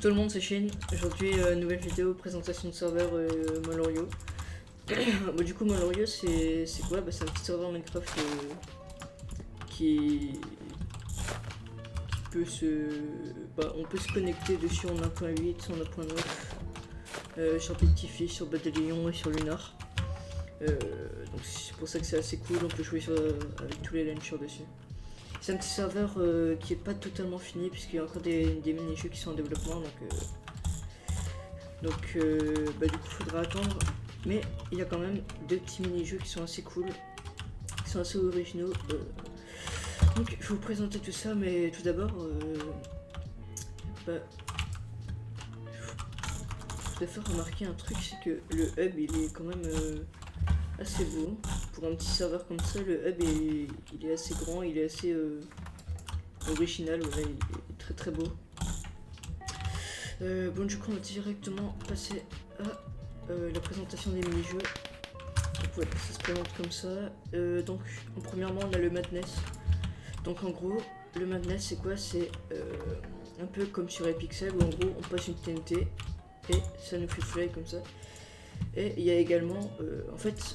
tout le monde, c'est Chine. Aujourd'hui, nouvelle vidéo, présentation de serveur Molorio. Bon, du coup, Molorio, c'est quoi? Bah, c'est un petit serveur Minecraft qui peut se... Bah, on peut se connecter dessus en 1.8, en 1.9, sur Petit Fish, sur Battlefield et sur Lunar. Donc c'est pour ça que c'est assez cool, on peut jouer avec tous les launchers dessus. C'est un petit serveur qui est pas totalement fini puisqu'il y a encore des mini-jeux qui sont en développement, donc bah, du coup faudra attendre. Mais il y a quand même deux petits mini-jeux qui sont assez cool, qui sont assez originaux. Donc je vais vous présenter tout ça, mais tout d'abord, bah, je voudrais faire remarquer un truc, c'est que le hub il est quand même assez beau. Pour un petit serveur comme ça, le hub il est assez grand, il est assez original, voilà, il est très très beau. Bon, du coup on va directement passer à la présentation des mini-jeux. Donc voilà, ça se présente comme ça. Donc premièrement on a le Madness. Donc en gros le Madness c'est quoi? C'est un peu comme sur Epixel où en gros on passe une TNT et ça nous fait fly comme ça. Et il y a également en fait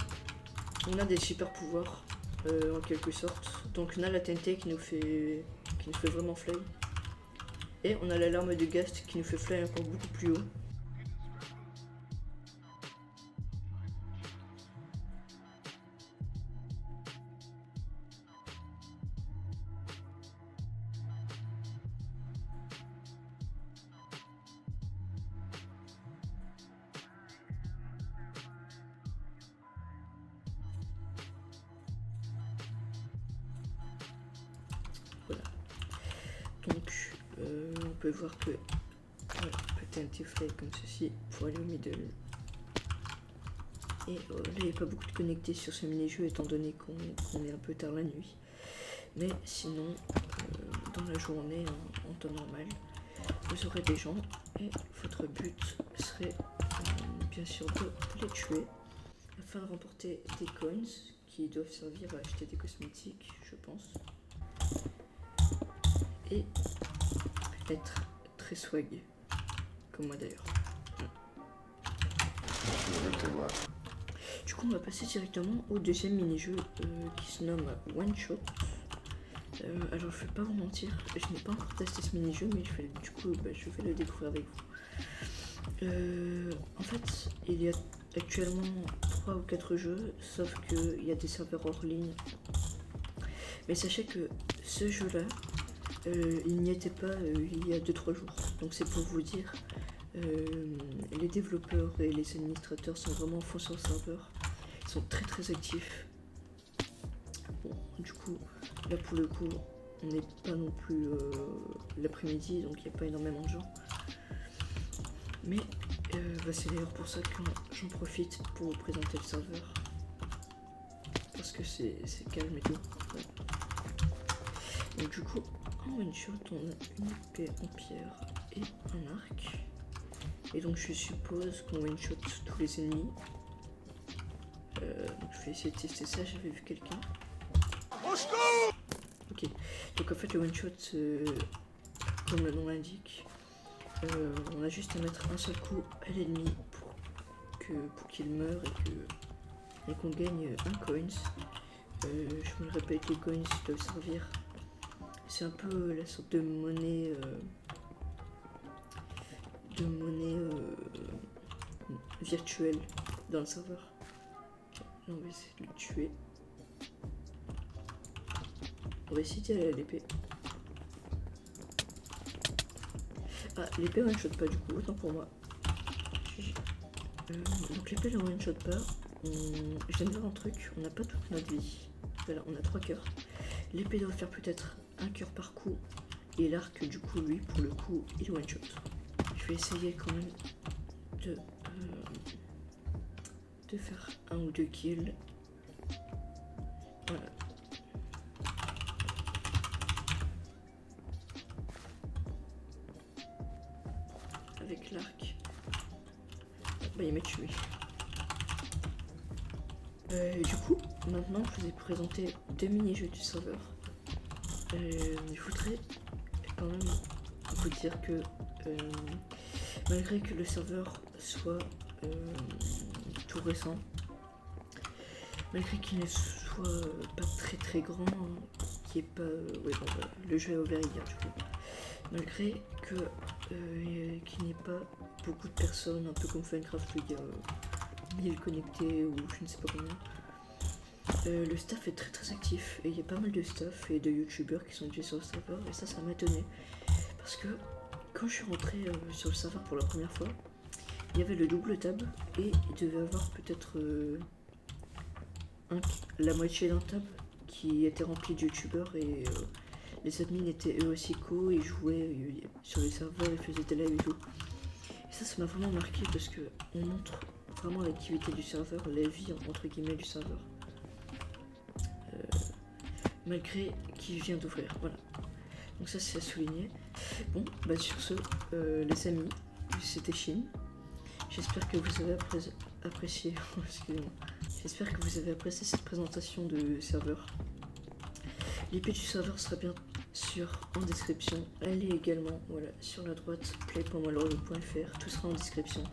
on a des super pouvoirs en quelque sorte. Donc on a la TNT qui nous fait vraiment fly. Et on a l'alarme de Ghast qui nous fait fly encore beaucoup plus haut. Voilà. Donc on peut voir que voilà, peut un petit fly comme ceci pour aller au middle. Et là il n'y a pas beaucoup de connectés sur ce mini-jeu étant donné qu'on est un peu tard la nuit. Mais sinon, dans la journée, en temps normal, vous aurez des gens et votre but serait bien sûr de les tuer afin de remporter des coins qui doivent servir à acheter des cosmétiques, je pense. Et être très swag, comme moi d'ailleurs. Du coup on va passer directement au deuxième mini-jeu qui se nomme One Shot. Alors je vais pas vous mentir, je n'ai pas encore testé ce mini-jeu, mais du coup je vais le découvrir avec vous. En fait il y a actuellement 3 ou 4 jeux, sauf qu'il y a des serveurs hors ligne. Mais sachez que ce jeu là, il n'y était pas il y a 2-3 jours. Donc c'est pour vous dire, les développeurs et les administrateurs sont vraiment fond sur le serveur. Ils sont très très actifs. Bon, du coup, là pour le coup, on n'est pas non plus l'après-midi, donc il n'y a pas énormément de gens. Mais bah, c'est d'ailleurs pour ça que j'en profite pour vous présenter le serveur. Parce que c'est calme et tout. Ouais. Donc du coup, en one shot, on a une épée en pierre et un arc. Et donc je suppose qu'on one shot tous les ennemis. Donc je vais essayer de tester ça, j'avais vu quelqu'un. Ok, donc en fait le one shot, comme le nom l'indique, on a juste à mettre un seul coup à l'ennemi pour qu'il meure et qu'on gagne un coins. Je me répète, les coins doivent servir. C'est un peu la sorte de monnaie virtuelle dans le serveur. Là, on va essayer de le tuer. On va essayer d'y aller à l'épée. Ah, l'épée one shot pas du coup, autant pour moi. Donc l'épée ne one shot pas. Je viens de voir un truc, on n'a pas toute notre vie. Voilà, on a 3 cœurs. L'épée doit faire peut-être un cœur par coup. Et l'arc, du coup, lui, pour le coup, il one shot. Je vais essayer quand même de faire 1 ou 2 kills. Voilà. Avec l'arc. Bah il m'a tué. Du coup, maintenant je vous ai présenté 2 mini-jeux du serveur. Je voudrais quand même vous dire que Malgré que le serveur soit tout récent, malgré qu'il ne soit pas très grand, qui est pas... ouais, bon, voilà, le jeu est ouvert hier du coup. Malgré que qu'il n'y ait pas beaucoup de personnes, un peu comme Minecraft où il y a 1000 connectés ou je ne sais pas combien. Le staff est très actif et il y a pas mal de staff et de youtubeurs qui sont déjà sur le serveur et ça m'a étonné parce que quand je suis rentré sur le serveur pour la première fois, il y avait le double tab et il devait avoir peut-être la moitié d'un tab qui était rempli de youtubeurs et les admins étaient eux aussi co, ils jouaient sur les serveurs, ils faisaient des lives et tout. Et ça m'a vraiment marqué parce que on montre vraiment l'activité du serveur, la vie entre guillemets du serveur. Malgré qu'il vient d'ouvrir, voilà. Donc ça c'est à souligner. Bon, bah sur ce, les amis, c'était Chine. J'espère que vous avez apprécié, excusez-moi. J'espère que vous avez apprécié cette présentation de serveur. L'IP du serveur sera bien sûr en description. Allez également, voilà, sur la droite, play.malheureux.fr, tout sera en description.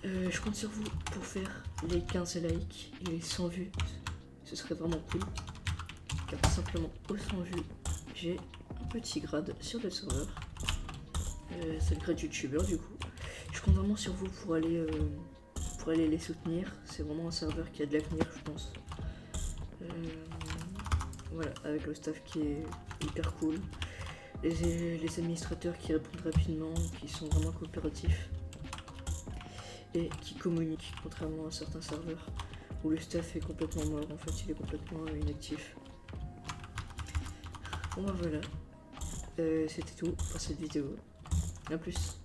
Je compte sur vous pour faire les 15 likes et les 100 vues. Ce serait vraiment cool. Car tout simplement, aux 100 vues, j'ai un petit grade sur le serveur. C'est le grade youtubeur du coup. Je compte vraiment sur vous pour aller les soutenir. C'est vraiment un serveur qui a de l'avenir, je pense. Voilà, avec le staff qui est hyper cool. Les administrateurs qui répondent rapidement, qui sont vraiment coopératifs. Et qui communiquent, contrairement à certains serveurs où le staff est complètement mort, en fait il est complètement inactif. Bon bah voilà, c'était tout pour cette vidéo. A plus.